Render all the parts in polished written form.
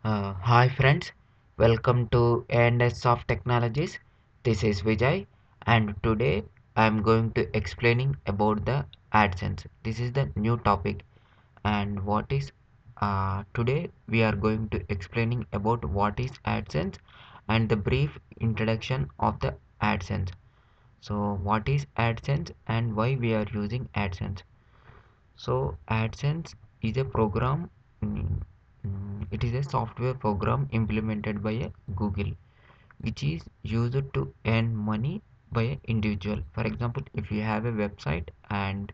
Hi friends, welcome to ANS of Technologies. This is Vijay, and today I am going to explaining about the AdSense. This is the new topic, and what is today we are going to explaining about what is AdSense and the brief introduction of the AdSense. So what is AdSense and why we are using AdSense? So AdSense is a program. It is a software program implemented by a Google, which is used to earn money by an individual. For example, if you have a website and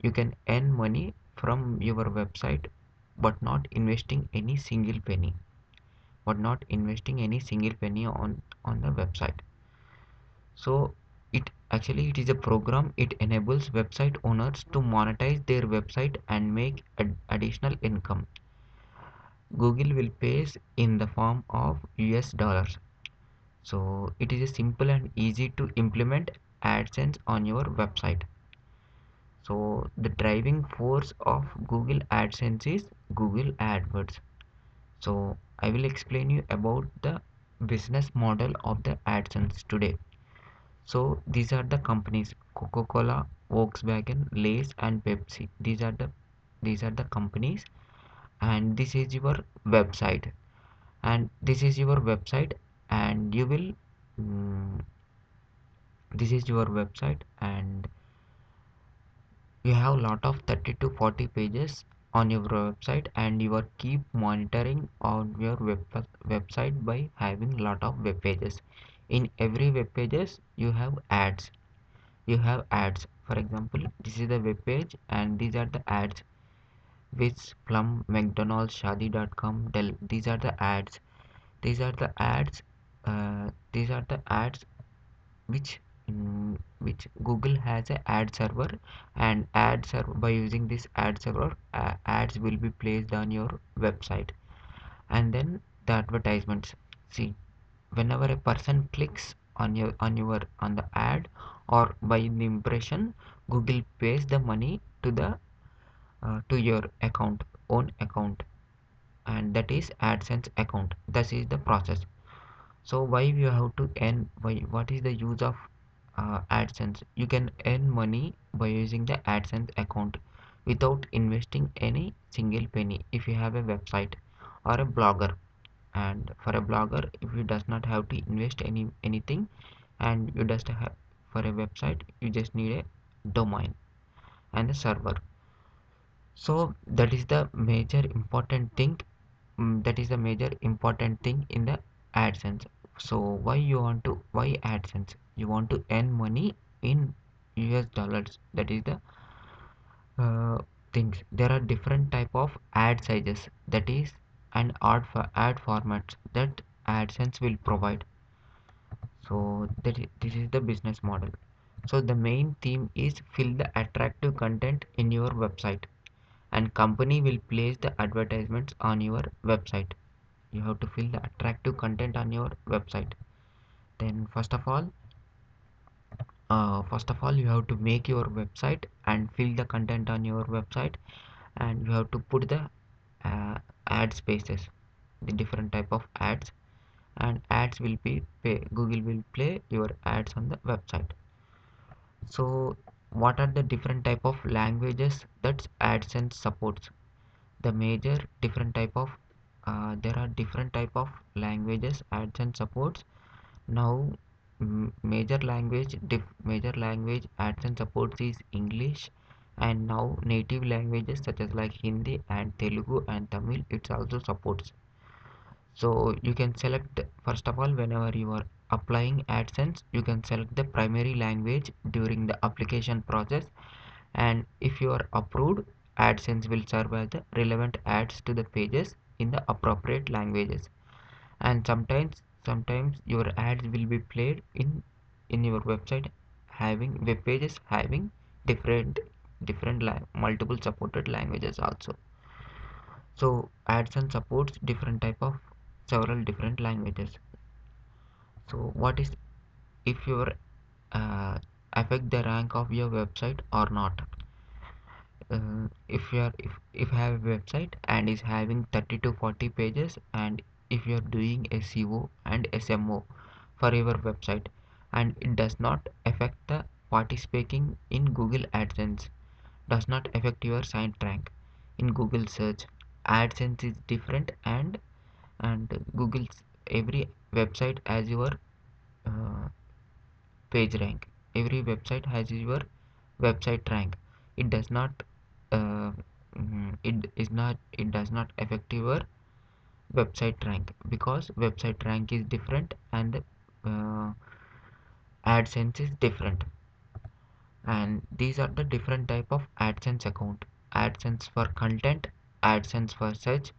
you can earn money from your website, but not investing any single penny, on the website. So it is a program. It enables website owners to monetize their website and make additional income. Google will pay in the form of US dollars. So it is a simple and easy to implement AdSense on your website. So the driving force of Google AdSense is Google AdWords. So I will explain you about the business model of the AdSense today. So these are the companies: Coca-Cola, Volkswagen, Lay's, and Pepsi. These are the companies, and this is your website, and you will mm, this is your website, and you have a lot of 30 to 40 pages on your website, and you are keep monitoring on your website by having lot of web pages. In every web pages you have ads. For example, this is the web page, and these are the ads: which Plum, McDonald's, Shadi.com, Dell. These are the ads. These are the ads. These are the ads which Google has a ad server, and ad server by using this ad server, ads will be placed on your website. And then the advertisements. See, whenever a person clicks on the ad or by the impression, Google pays the money to your own account, and that is AdSense account. This is the process. So why you have to earn? What is the use of AdSense? You can earn money by using the AdSense account without investing any single penny. If you have a website or a blogger, and for a blogger, if you does not have to invest anything, and you just have for a website, you just need a domain and a server. So that is the major important thing. That is the major important thing in the AdSense. So why AdSense? You want to earn money in US dollars. That is the uh, things. There are different type of ad sizes, that is, and ad formats that AdSense will provide. So this is the business model. So the main theme is fill the attractive content in your website, and company will place the advertisements on your website. You have to fill the attractive content on your website. Then first of all you have to make your website and fill the content on your website, and you have to put the uh, ad spaces, the different type of ads, and ads will be Google will play your ads on the website. So what are the different type of languages that AdSense supports? The major different type of There are different type of languages AdSense supports. Now, major language AdSense supports is English, and now native languages such as like Hindi and Telugu and Tamil it also supports. So you can select, first of all, whenever you are applying AdSense, you can select the primary language during the application process, and if you are approved, AdSense will serve as the relevant ads to the pages in the appropriate languages. And sometimes your ads will be played in your website having web pages having different multiple supported languages also. So AdSense supports different type of several different languages. So what is if your affect the rank of your website or not? if you have a website and is having 30 to 40 pages, and if you are doing SEO and SMO for your website, and it does not affect the participating in Google AdSense, does not affect your site rank in Google search. AdSense is different, and Google's every website has your uh, page rank. Every website has your website rank. It does not uh, it does not affect your website rank, because website rank is different and the AdSense is different. And these are the different type of AdSense account: AdSense for content, AdSense for search,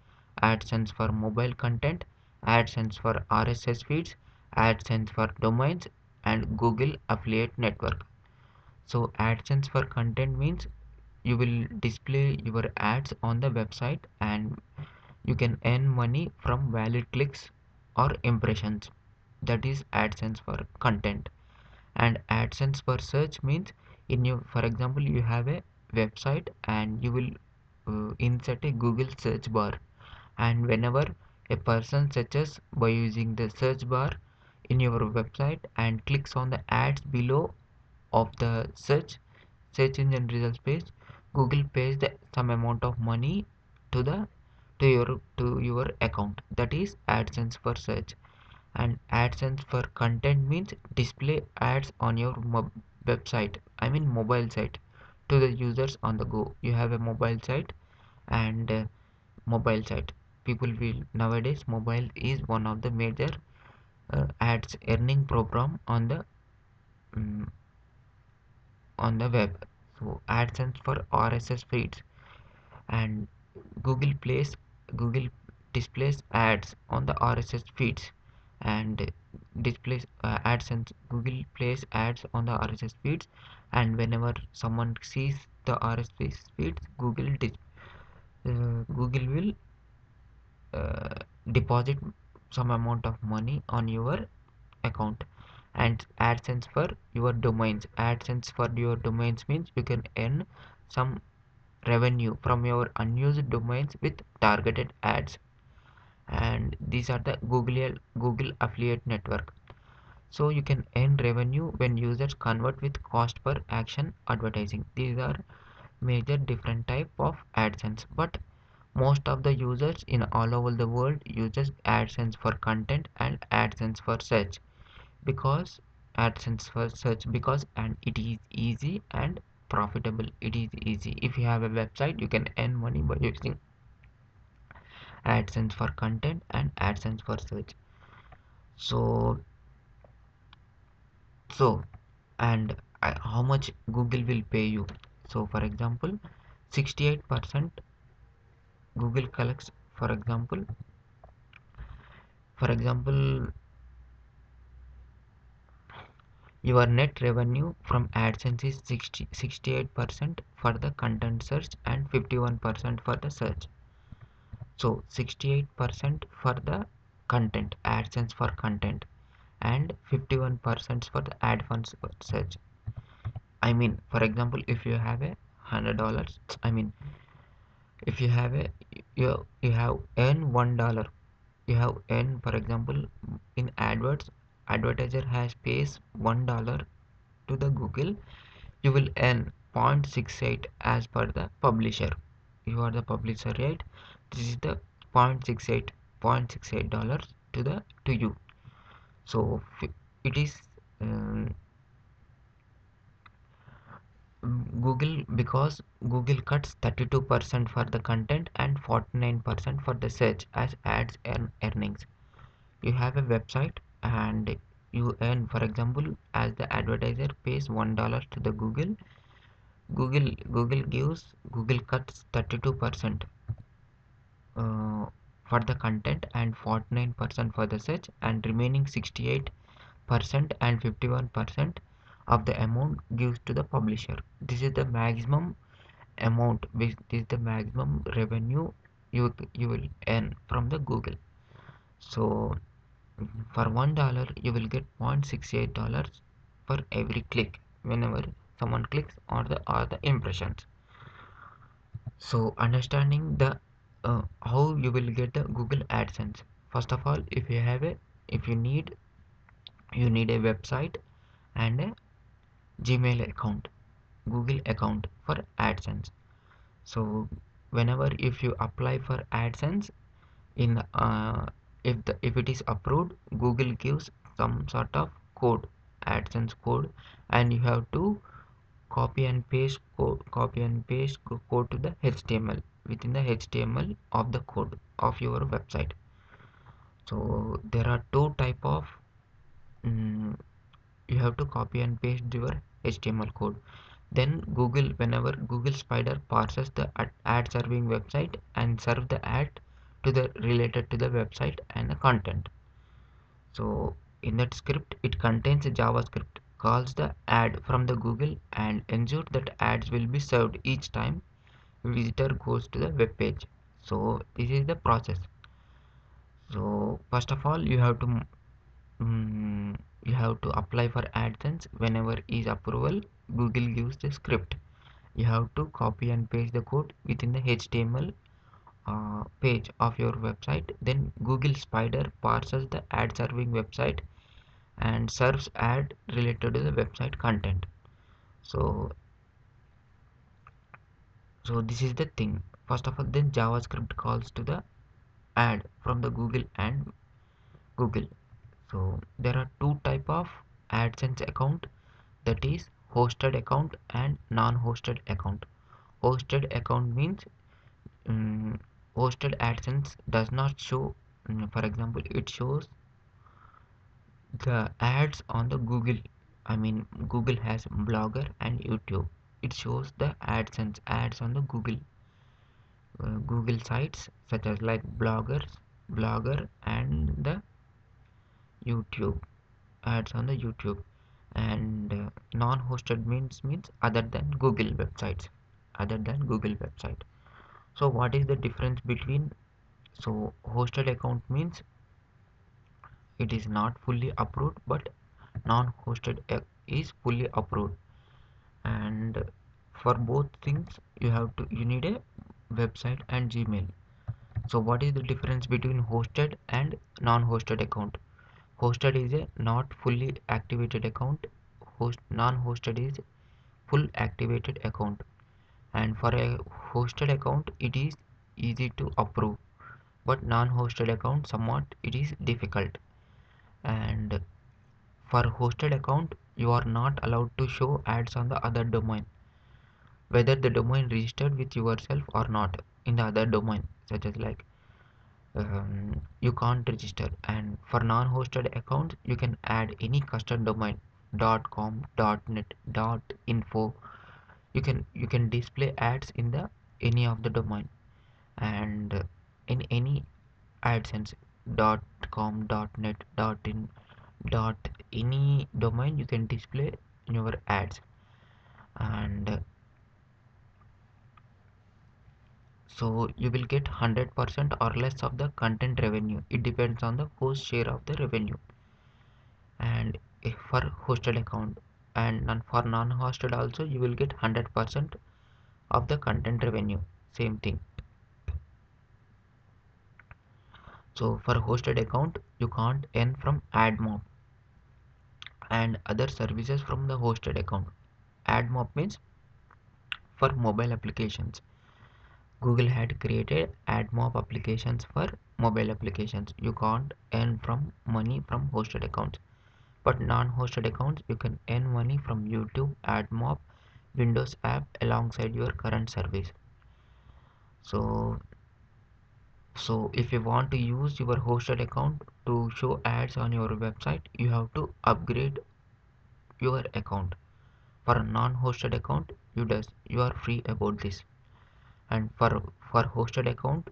AdSense for mobile content, AdSense for RSS feeds, AdSense for domains, and Google affiliate network. So AdSense for content means you will display your ads on the website, and you can earn money from valid clicks or impressions. That is AdSense for content. And AdSense for search means, in your, for example, you have a website and you will insert a Google search bar, and whenever a person searches by using the search bar in your website and clicks on the ads below of the search engine results page, Google pays some amount of money to the to your account. That is AdSense for search. And AdSense for content means display ads on your website, I mean mobile site, to the users on the go. You have a mobile site, and mobile site people will nowadays, mobile is one of the major ads earning program mm, on the web. So AdSense for RSS feeds, and Google plays Google displays ads on the RSS feeds, and displays AdSense. Google plays ads on the RSS feeds, and whenever someone sees the RSS feeds, Google will uh, deposit some amount of money on your account. And AdSense for your domains. AdSense for your domains means you can earn some revenue from your unused domains with targeted ads. And these are the Google affiliate network. So you can earn revenue when users convert with cost per action advertising. These are major different type of AdSense, but most of the users in all over the world uses AdSense for content and AdSense for search, because AdSense for search, because and it is easy and profitable. It is easy. If you have a website, you can earn money by using AdSense for content and AdSense for search. So so and how much Google will pay you? So for example, 68% Google collects. For example, your net revenue from AdSense is 68% for the content search and 51% for the search. So 68% for the content, AdSense for content, and 51% for the ad funds for search. I mean, for example, if you have $100, I mean, if you have you have earned $1, you have earned, for example, in adverts, advertiser has pays $1 to the Google, you will earn 0.68 as per the publisher. You are the publisher, right? This is the 0.68 dollars to you. So it is um, Google, because Google cuts 32% for the content and 49% for the search as ads earnings. You have a website and you earn, for example, as the advertiser pays $1 to the Google cuts 32% uh, for the content and 49% for the search, and remaining 68% and 51% of the amount gives to the publisher. This is the maximum amount, which is the maximum revenue you will earn from the Google. So for $1 you will get $0.68 for every click, whenever someone clicks, or the impressions. So understanding the how you will get the Google AdSense. First of all, if you need a website and a Gmail account, Google account for AdSense. So whenever if you apply for AdSense in if it is approved, Google gives some sort of code, AdSense code, and you have to copy and paste code to the HTML within the HTML of the code of your website. So there are two type of mm, you have to copy and paste your HTML code. Then whenever Google Spider parses the ad serving website and serve the ad to the related to the website and the content. So in that script, it contains a JavaScript calls the ad from the Google and ensures that ads will be served each time visitor goes to the web page. So this is the process. So first of all, mm, you have to apply for AdSense. Whenever is approval, Google gives the script. You have to copy and paste the code within the HTML page of your website. Then Google Spider parses the ad serving website and serves ad related to the website content. So so this is the thing. First of all, then JavaScript calls to the ad from the Google and Google. So there are two type of AdSense account, that is hosted account and non-hosted account. Hosted account means um, hosted AdSense does not show, for example, it shows the ads on the Google. I mean, Google has Blogger and YouTube. It shows the AdSense ads on the Google sites such as like Blogger and the YouTube ads on the YouTube. And non-hosted means other than Google website. So what is the difference between? So hosted account means it is not fully approved, but non-hosted is fully approved. And for both things, you need a website and Gmail. So what is the difference between hosted and non-hosted account? Hosted is a not fully activated account. Non-hosted is full activated account. And for a hosted account, it is easy to approve, but non-hosted account somewhat it is difficult. And for hosted account, you are not allowed to show ads on the other domain, whether the domain registered with yourself or not in the other domain, such as like you can't register. And for non-hosted accounts, you can add any custom domain, .com, .net, .info. You can display ads in the any of the domain. And in any AdSense, .com, .net, .in, any domain, you can display your ads. And so you will get 100% or less of the content revenue. It depends on the host share of the revenue. And if for hosted account, and for non-hosted also, you will get 100% of the content revenue, same thing. So for hosted account, you can't earn from AdMob and other services from the hosted account. AdMob means for mobile applications. Google had created AdMob applications for mobile applications. You can't earn from money from hosted accounts. But non-hosted accounts, you can earn money from YouTube, AdMob, Windows app alongside your current service. So, so if you want to use your hosted account to show ads on your website, you have to upgrade your account. For a non-hosted account, you are free about this. And for hosted account,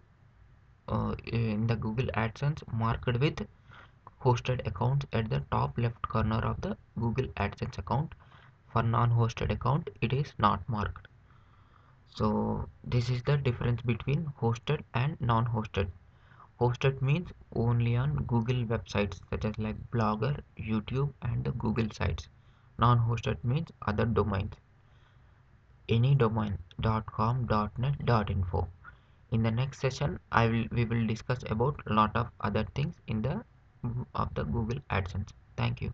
in the Google AdSense, marked with hosted accounts at the top left corner of the Google AdSense account. For non-hosted account, it is not marked. So this is the difference between hosted and non-hosted. Hosted means only on Google websites such as like Blogger, YouTube and the Google sites. Non-hosted means other domains. any domain .com, .net, .info. In the next session, we will discuss about a lot of other things in the of the Google AdSense. Thank you.